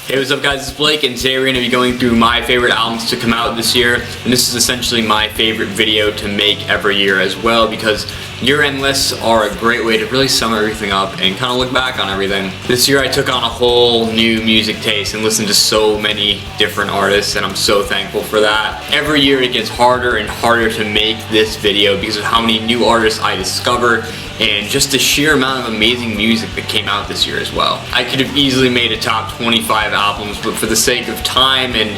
Hey, what's up guys, it's Blake, and today we're going to be going through my favorite albums to come out this year, and this is essentially my favorite video to make every year as well, because year-end lists are a great way to really sum everything up and kind of look back on everything. This year I took on a whole new music taste and listened to so many different artists, and I'm so thankful for that. Every year it gets harder and harder to make this video because of how many new artists I discover and just the sheer amount of amazing music that came out this year as well. I could have easily made a top 25 albums, but for the sake of time and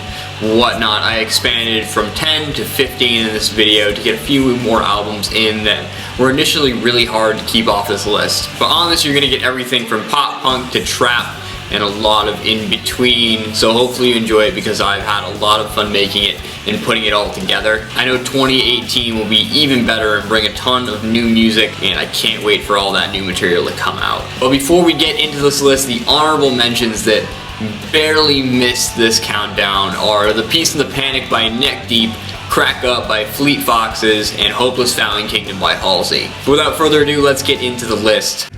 whatnot, I expanded from 10 to 15 in this video to get a few more albums in that were initially really hard to keep off this list. But on this, you're gonna get everything from pop punk to trap and a lot of in between, so hopefully you enjoy it because I've had a lot of fun making it and putting it all together. I know 2018 will be even better and bring a ton of new music, and I can't wait for all that new material to come out. But before we get into this list, the honorable mentions that barely missed this countdown are The Peace and the Panic by Neck Deep, Crack Up by Fleet Foxes, and Hopeless Fountain Kingdom by Halsey. But without further ado, let's get into the list.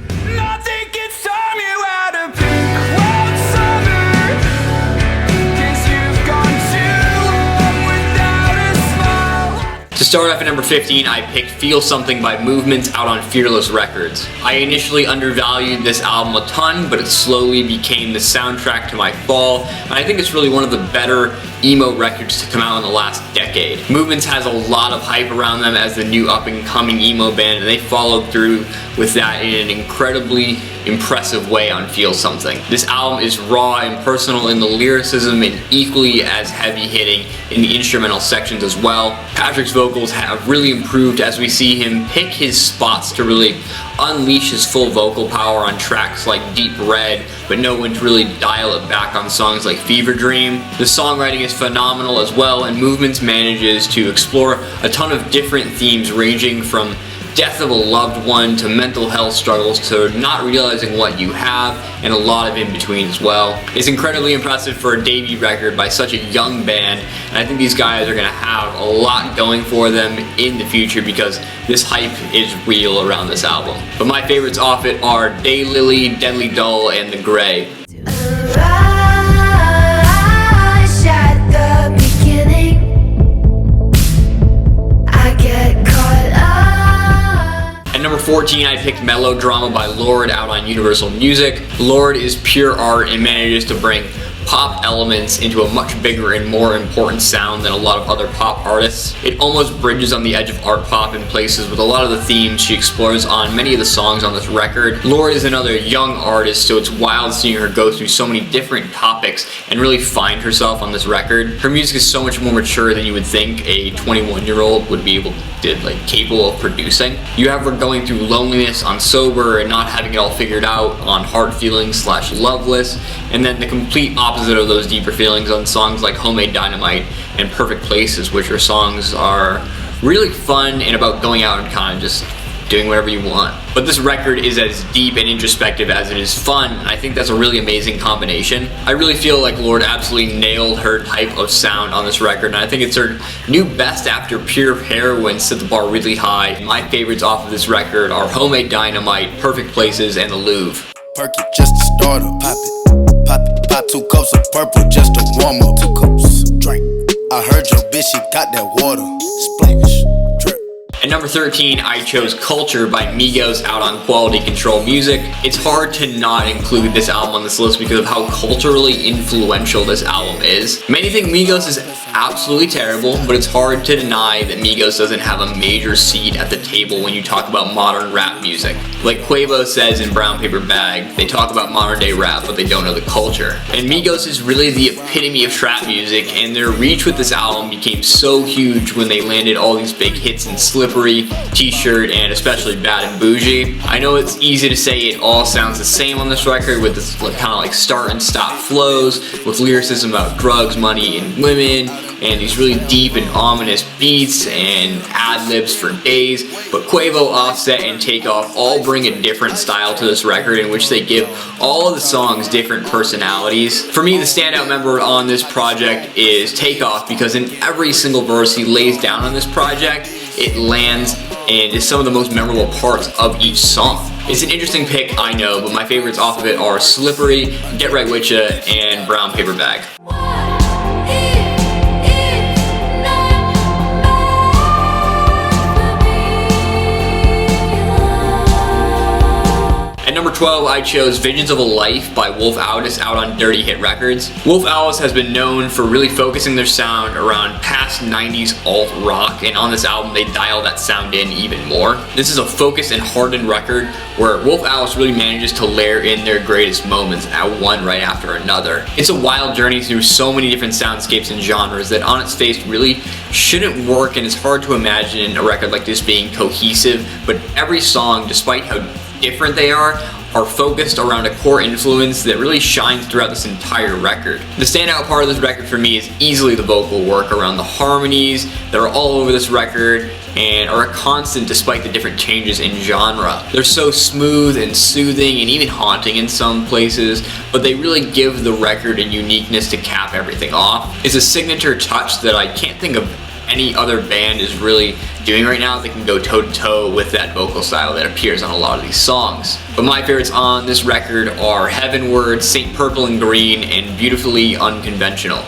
To start off at number 15, I picked Feel Something by Movements out on Fearless Records. I initially undervalued this album a ton, but it slowly became the soundtrack to my fall, and I think it's really one of the better emo records to come out in the last decade. Movements has a lot of hype around them as the new up-and-coming emo band, and they followed through with that in an incredibly impressive way on Feel Something. This album is raw and personal in the lyricism and equally as heavy-hitting in the instrumental sections as well. Patrick's vocals have really improved as we see him pick his spots to really unleash his full vocal power on tracks like Deep Red, but know when to really dial it back on songs like Fever Dream. The songwriting is phenomenal as well, and Movements manages to explore a ton of different themes ranging from death of a loved one to mental health struggles to not realizing what you have, and a lot of in between as well. It's incredibly impressive for a debut record by such a young band, and I think these guys are going to have a lot going for them in the future because this hype is real around this album. But my favorites off it are Daylily, Deadly Dull, and The Grey. Number 14, I picked Melodrama by Lorde out on Universal Music. Lorde is pure art and manages to bring pop elements into a much bigger and more important sound than a lot of other pop artists. It almost bridges on the edge of art pop in places with a lot of the themes she explores on many of the songs on this record. Lorde is another young artist, so it's wild seeing her go through so many different topics and really find herself on this record. Her music is so much more mature than you would think a 21-year-old would be capable of producing. You have her going through loneliness on Sober and not having it all figured out on Hard Feelings / Loveless, and then the complete opposite of those deeper feelings on songs like Homemade Dynamite and Perfect Places, which are songs are really fun and about going out and kind of just doing whatever you want. But this record is as deep and introspective as it is fun, and I think that's a really amazing combination. I really feel like Lorde absolutely nailed her type of sound on this record, and I think it's her new best after Pure Heroine set the bar really high. My favorites off of this record are Homemade Dynamite, Perfect Places, and The Louvre. Perky just a starter, pop it, pop it, pop 2 cups of purple just to warm up. 2 cups, drink. I heard your bitch, she got that water, splash. At number 13, I chose Culture by Migos out on Quality Control Music. It's hard to not include this album on this list because of how culturally influential this album is. Many think Migos is absolutely terrible, but it's hard to deny that Migos doesn't have a major seat at the table when you talk about modern rap music. Like Quavo says in Brown Paper Bag, they talk about modern day rap, but they don't know the culture. And Migos is really the epitome of trap music, and their reach with this album became so huge when they landed all these big hits in Slippery, T-Shirt, and especially Bad and Bougie. I know it's easy to say it all sounds the same on this record with this kind of like start and stop flows with lyricism about drugs, money, and women, and these really deep and ominous beats and ad-libs for days, but Quavo, Offset, and Takeoff all bring a different style to this record in which they give all of the songs different personalities. For me, the standout member on this project is Takeoff because in every single verse he lays down on this project, it lands and is some of the most memorable parts of each song. It's an interesting pick, I know, but my favorites off of it are Slippery, Get Right Witcha, and Brown Paper Bag. At number 12, I chose Visions of a Life by Wolf Alice out on Dirty Hit Records. Wolf Alice has been known for really focusing their sound around past 90s alt rock, and on this album they dial that sound in even more. This is a focused and hardened record where Wolf Alice really manages to layer in their greatest moments at one right after another. It's a wild journey through so many different soundscapes and genres that on its face really shouldn't work, and it's hard to imagine a record like this being cohesive, but every song, despite how different they are focused around a core influence that really shines throughout this entire record. The standout part of this record for me is easily the vocal work around the harmonies that are all over this record and are a constant despite the different changes in genre. They're so smooth and soothing and even haunting in some places, but they really give the record a uniqueness to cap everything off. It's a signature touch that I can't think of any other band is really doing right now. They can go toe to toe with that vocal style that appears on a lot of these songs. But my favorites on this record are Heavenward, Saint Purple and Green, and Beautifully Unconventional.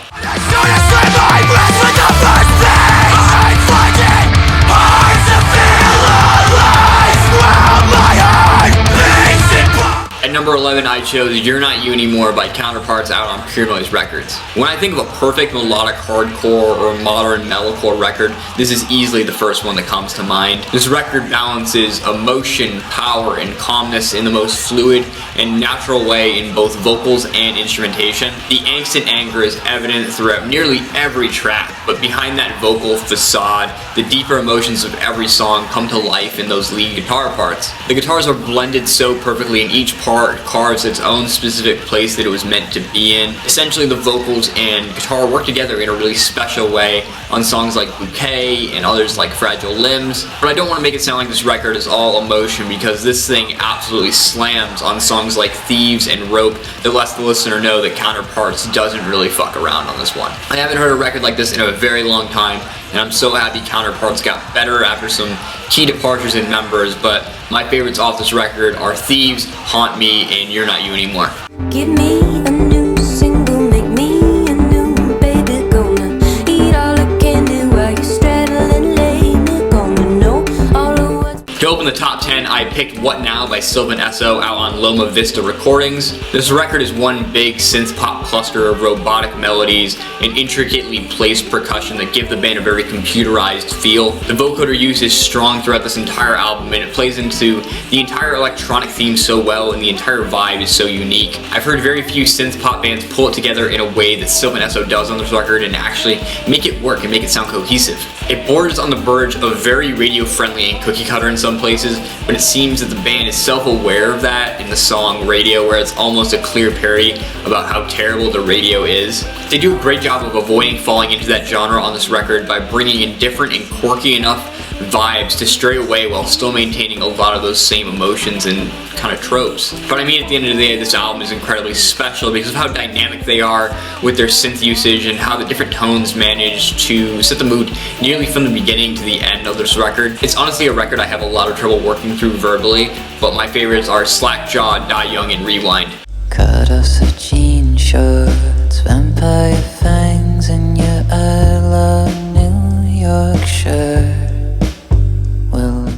At number 11, I chose You're Not You Anymore by Counterparts out on Pure Noise Records. When I think of a perfect melodic hardcore or modern metalcore record, this is easily the first one that comes to mind. This record balances emotion, power, and calmness in the most fluid and natural way in both vocals and instrumentation. The angst and anger is evident throughout nearly every track, but behind that vocal facade, the deeper emotions of every song come to life in those lead guitar parts. The guitars are blended so perfectly, and each part carves its own specific place that it was meant to be in. Essentially, the vocals and guitar work together in a really special way on songs like Bouquet and others like Fragile Limbs. But I don't want to make it sound like this record is all emotion, because this thing absolutely slams on songs like Thieves and Rope that lets the listener know that Counterparts doesn't really fuck around on this one. I haven't heard a record like this in a very long time, and I'm so happy Counterparts got better after some key departures in members, but my favorites off this record are Thieves, Haunt Me, and You're Not You Anymore. Give me a new single, make me a new baby, gonna eat all the candy while you're straddling lane, gonna know all of what's... To open the top 10, I picked What Now by Sylvan Esso out on Loma Vista Recordings. This record is one big synth pop cluster of robotic melodies and intricately placed percussion that give the band a very computerized feel. The vocoder use is strong throughout this entire album, and it plays into the entire electronic theme so well, and the entire vibe is so unique. I've heard very few synth pop bands pull it together in a way that Sylvan Esso does on this record and actually make it work and make it sound cohesive. It borders on the verge of very radio friendly and cookie cutter in some places, but it seems that the band is self-aware of that in the song Radio, where it's almost a clear parody about how terrible the radio is. They do a great job of avoiding falling into that genre on this record by bringing in different and quirky enough vibes to stray away while still maintaining a lot of those same emotions and kind of tropes. But I mean, at the end of the day, this album is incredibly special because of how dynamic they are with their synth usage and how the different tones manage to set the mood nearly from the beginning to the end of this record. It's honestly a record I have a lot of trouble working through verbally, but my favorites are Slackjaw, Die Young, and Rewind. Cut us a jean shorts, vampire fangs in your I love New York shirt.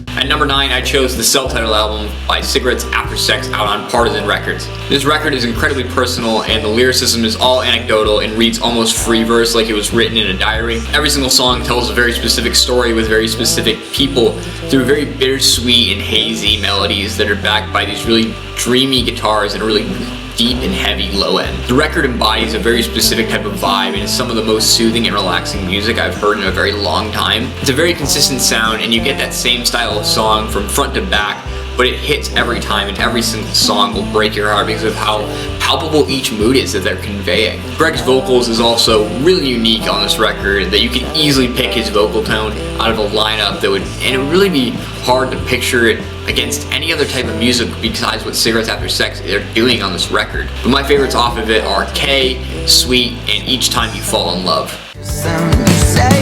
At number 9, I chose the self-titled album by Cigarettes After Sex out on Partisan Records. This record is incredibly personal, and the lyricism is all anecdotal and reads almost free verse like it was written in a diary. Every single song tells a very specific story with very specific people through very bittersweet and hazy melodies that are backed by these really dreamy guitars and a really deep and heavy low end. The record embodies a very specific type of vibe and is some of the most soothing and relaxing music I've heard in a very long time. It's a very consistent sound, and you get that same style of song from front to back, but it hits every time, and every single song will break your heart because of how palpable each mood is that they're conveying. Greg's vocals is also really unique on this record, that you can easily pick his vocal tone out of a lineup that would, and it would really be hard to picture it against any other type of music besides what Cigarettes After Sex they're doing on this record. But my favorites off of it are K, Sweet, and Each Time You Fall in Love. You say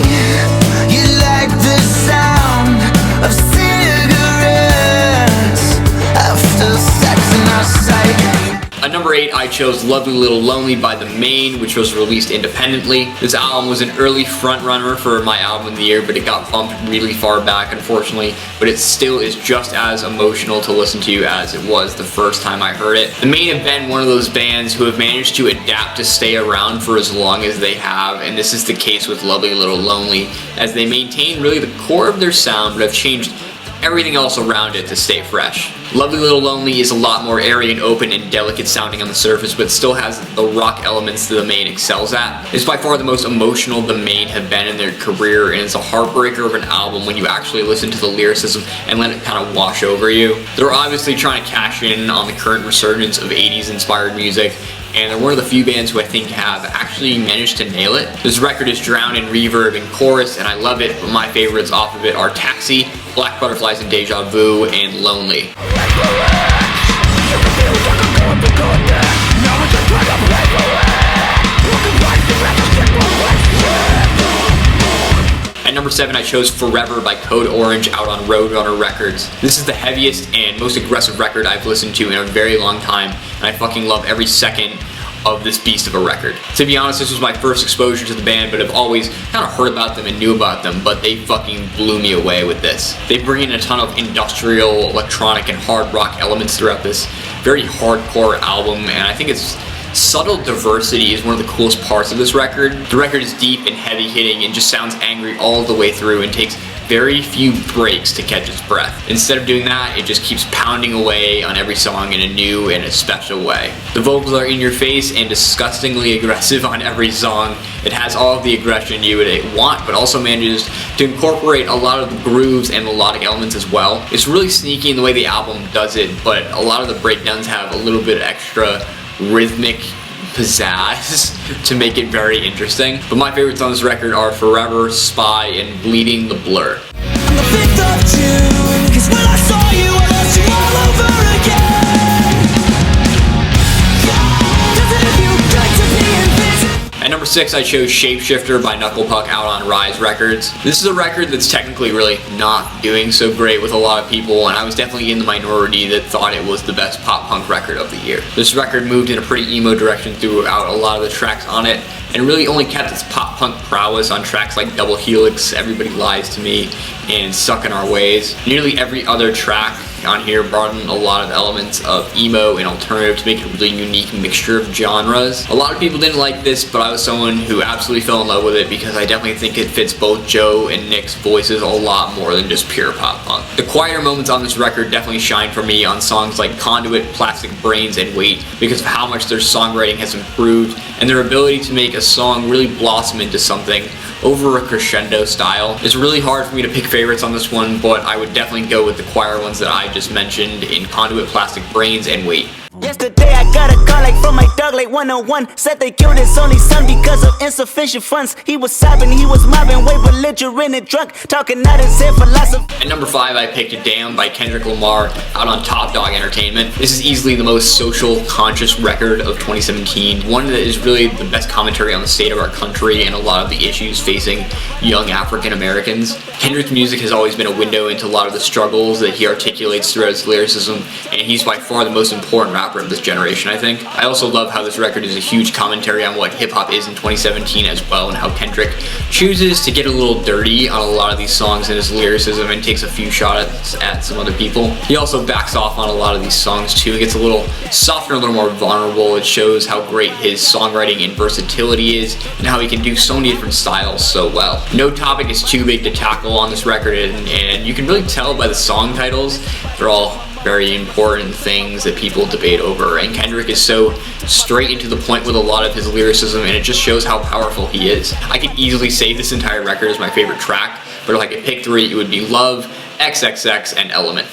you like the sound of cigarettes. number 8, I chose Lovely Little Lonely by The Maine, which was released independently. This album was an early frontrunner for my album of the year, but it got bumped really far back, unfortunately. But it still is just as emotional to listen to as it was the first time I heard it. The Maine have been one of those bands who have managed to adapt to stay around for as long as they have, and this is the case with Lovely Little Lonely, as they maintain really the core of their sound, but have changed everything else around it to stay fresh. Lovely Little Lonely is a lot more airy and open and delicate sounding on the surface, but still has the rock elements that The Maine excels at. It's by far the most emotional The Maine have been in their career, and it's a heartbreaker of an album when you actually listen to the lyricism and let it kind of wash over you. They're obviously trying to cash in on the current resurgence of 80s inspired music, and they're one of the few bands who I think have actually managed to nail it. This record is drowned in reverb and chorus, and I love it, but my favorites off of it are Taxi, Black Butterflies and Deja Vu, and Lonely. At number 7, I chose Forever by Code Orange out on Roadrunner Records. This is the heaviest and most aggressive record I've listened to in a very long time, and I fucking love every second of this beast of a record. To be honest, this was my first exposure to the band, but I've always kind of heard about them and knew about them, but they fucking blew me away with this. They bring in a ton of industrial, electronic, and hard rock elements throughout this very hardcore album, and I think its subtle diversity is one of the coolest parts of this record. The record is deep and heavy hitting and just sounds angry all the way through and takes very few breaks to catch its breath. Instead of doing that, it just keeps pounding away on every song in a new and a special way. The vocals are in your face and disgustingly aggressive on every song. It has all of the aggression you would want, but also manages to incorporate a lot of the grooves and melodic elements as well. It's really sneaky in the way the album does it, but a lot of the breakdowns have a little bit extra rhythmic pizzazz to make it very interesting. But my favorites on this record are Forever, Spy, and Bleeding the Blur. On the 5th of June, 'cause when I saw you, I lost you all over again. Doesn't it feel good to be invisible? At number 6, I chose Shapeshifter by Knuckle Puck out on Rise Records. This is a record that's technically really not doing so great with a lot of people, and I was definitely in the minority that thought it was the best pop punk record of the year. This record moved in a pretty emo direction throughout a lot of the tracks on it, and really only kept its pop punk prowess on tracks like Double Helix, Everybody Lies to Me, and Stuck in Our Ways. Nearly every other track on here brought in a lot of elements of emo and alternative to make a really unique mixture of genres. A lot of people didn't like this, but I was someone who absolutely fell in love with it because I definitely think it fits both Joe and Nick's voices a lot more than just pure pop punk. The quieter moments on this record definitely shine for me on songs like Conduit, Plastic Brains, and Wait because of how much their songwriting has improved and their ability to make a song really blossom into something over a crescendo style. It's really hard for me to pick favorites on this one, but I would definitely go with the choir ones that I just mentioned in Conduit, Plastic Brains, and Wait. Yesterday I got a call like from my dog like 101. Said they killed his only son because of insufficient funds. He was sobbing, he was mobbing, way belligerent and drunk, talking out his head philosophy. At number 5, I picked Damn by Kendrick Lamar out on Top Dog Entertainment. This is easily the most social conscious record of 2017. One that is really the best commentary on the state of our country and a lot of the issues facing young African Americans. Kendrick's music has always been a window into a lot of the struggles that he articulates throughout his lyricism, and he's by far the most important rapper of this generation, I think. I also love how this record is a huge commentary on what hip-hop is in 2017 as well, and how Kendrick chooses to get a little dirty on a lot of these songs in his lyricism and takes a few shots at some other people. He also backs off on a lot of these songs too. It gets a little softer, a little more vulnerable. It shows how great his songwriting and versatility is and how he can do so many different styles so well. No topic is too big to tackle on this record, and you can really tell by the song titles. They're all very important things that people debate over, and Kendrick is so straight and to the point with a lot of his lyricism, and it just shows how powerful he is. I could easily say this entire record is my favorite track, but if I could pick 3, it would be Love, XXX, and Element.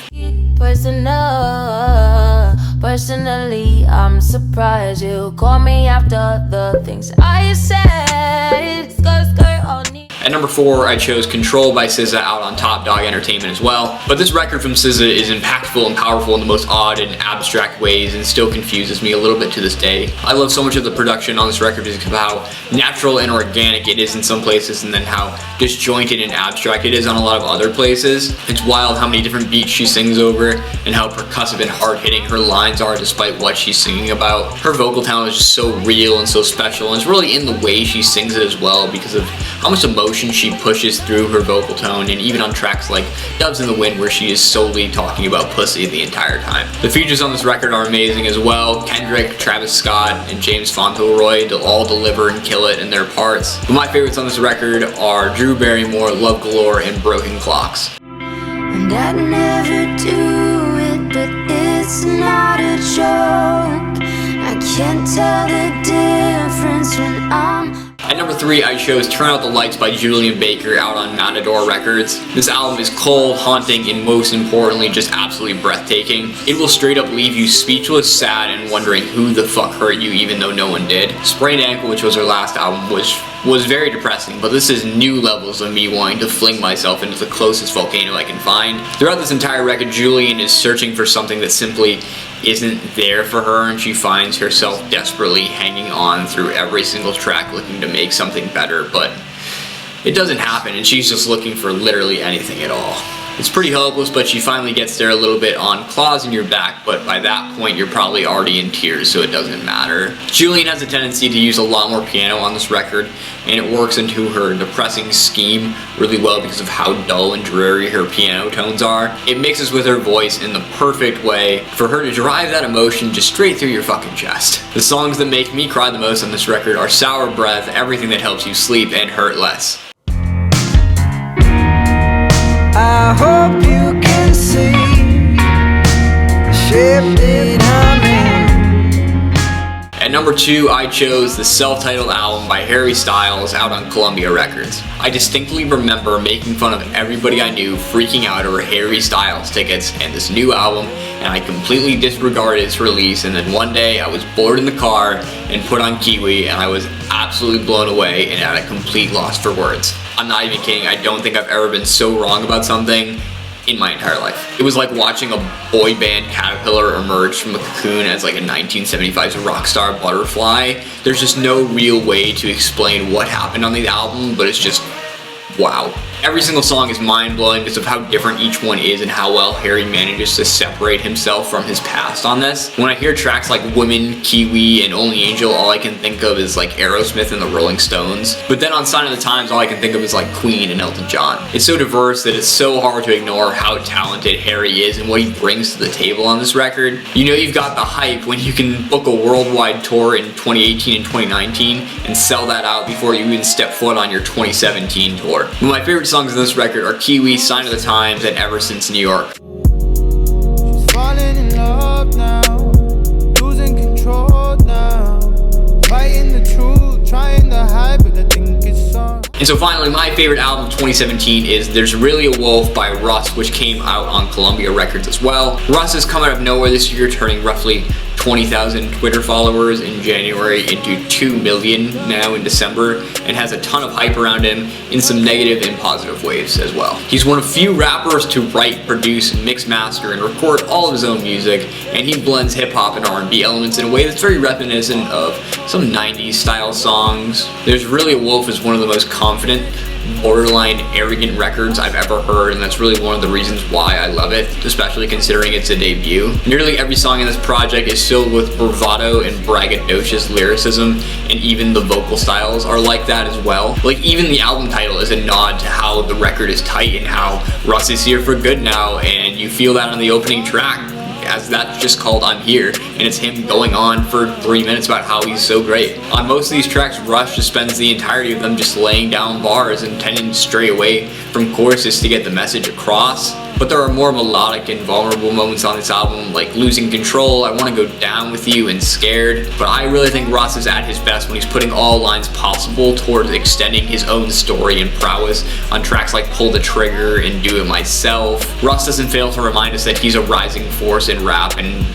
Personally, I'm surprised you call me after the things I said. Skirt on me. At number 4, I chose Control by SZA out on Top Dog Entertainment as well. But this record from SZA is impactful and powerful in the most odd and abstract ways and still confuses me a little bit to this day. I love so much of the production on this record because of how natural and organic it is in some places and then how disjointed and abstract it is on a lot of other places. It's wild how many different beats she sings over and how percussive and hard-hitting her lines are despite what she's singing about. Her vocal talent is just so real and so special, and it's really in the way she sings it as well because of how much emotion she pushes through her vocal tone, and even on tracks like Doves in the Wind where she is solely talking about pussy the entire time. The features on this record are amazing as well. Kendrick, Travis Scott, and James Fauntleroy all deliver and kill it in their parts. But my favorites on this record are Drew Barrymore, Love Galore, and Broken Clocks. And I'd never do it, but it's not a joke. I can't tell the difference when I'm... At number 3, I chose Turn Out the Lights by Julian Baker out on Matador Records. This album is cold, haunting, and most importantly, just absolutely breathtaking. It will straight up leave you speechless, sad, and wondering who the fuck hurt you even though no one did. Sprained Ankle, which was her last album, was very depressing, but this is new levels of me wanting to fling myself into the closest volcano I can find. Throughout this entire record, Julian is searching for something that simply isn't there for her, and she finds herself desperately hanging on through every single track looking to make something better, but it doesn't happen, and she's just looking for literally anything at all. It's pretty hopeless, but she finally gets there a little bit on Claws in Your Back, but by that point you're probably already in tears, so it doesn't matter. Julian has a tendency to use a lot more piano on this record, and it works into her depressing scheme really well because of how dull and dreary her piano tones are. It mixes with her voice in the perfect way for her to drive that emotion just straight through your fucking chest. The songs that make me cry the most on this record are Sour Breath, Everything That Helps You Sleep, and Hurt Less. I hope you can see the shape that I'm in. At number 2, I chose the self-titled album by Harry Styles out on Columbia Records. I distinctly remember making fun of everybody I knew freaking out over Harry Styles tickets and this new album, and I completely disregarded its release, and then one day I was bored in the car and put on Kiwi, and I was absolutely blown away and at a complete loss for words. I'm not even kidding, I don't think I've ever been so wrong about something in my entire life. It was like watching a boy band caterpillar emerge from a cocoon as like a 1975's rock star butterfly. There's just no real way to explain what happened on the album, but it's just wow. Every single song is mind-blowing because of how different each one is and how well Harry manages to separate himself from his past on this. When I hear tracks like Women, Kiwi, and Only Angel, all I can think of is like Aerosmith and the Rolling Stones. But then on Sign of the Times, all I can think of is like Queen and Elton John. It's so diverse that it's so hard to ignore how talented Harry is and what he brings to the table on this record. You know you've got the hype when you can book a worldwide tour in 2018 and 2019 and sell that out before you even step foot on your 2017 tour. But my favorite songs on this record are Kiwi, Sign of the Times, and Ever Since New York. She's falling in love now, losing control now, fighting the truth, trying to hide, but I think it's on. And so finally, my favorite album of 2017 is There's Really a Wolf by Russ, which came out on Columbia Records as well. Russ has come out of nowhere this year, turning roughly 20,000 Twitter followers in January into 2 million now in December, and has a ton of hype around him in some negative and positive ways as well. He's one of few rappers to write, produce, mix, master, and record all of his own music, and he blends hip-hop and R&B elements in a way that's very reminiscent of some 90s style songs. There's Really a Wolf is one of the most confident, borderline arrogant records I've ever heard, and that's really one of the reasons why I love it, especially considering it's a debut. Nearly every song in this project is filled with bravado and braggadocious lyricism, and even the vocal styles are like that as well. Like, even the album title is a nod to how the record is tight and how Russ is here for good now, and you feel that on the opening track, as that's just called I'm Here, and it's him going on for 3 minutes about how he's so great. On most of these tracks, Russ just spends the entirety of them just laying down bars and tending to stray away from choruses to get the message across. But there are more melodic and vulnerable moments on this album, like Losing Control, I Want to Go Down With You, and Scared. But I really think Russ is at his best when he's putting all lines possible towards extending his own story and prowess on tracks like Pull the Trigger and Do It Myself. Russ doesn't fail to remind us that he's a rising force in rap, and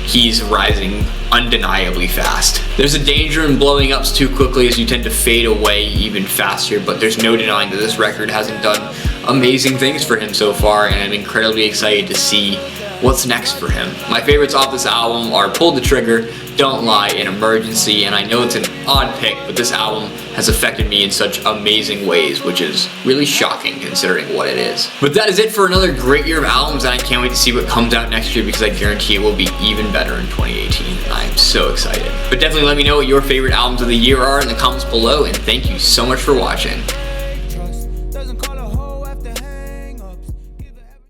he's rising undeniably fast. There's a danger in blowing up too quickly, as you tend to fade away even faster, but there's no denying that this record hasn't done amazing things for him so far, and I'm incredibly excited to see what's next for him. My favorites off this album are Pull the Trigger, Don't Lie, and Emergency, and I know it's an odd pick, but this album has affected me in such amazing ways, which is really shocking considering what it is. But that is it for another great year of albums, and I can't wait to see what comes out next year because I guarantee it will be even better in 2018. I'm so excited. But definitely let me know what your favorite albums of the year are in the comments below, and thank you so much for watching.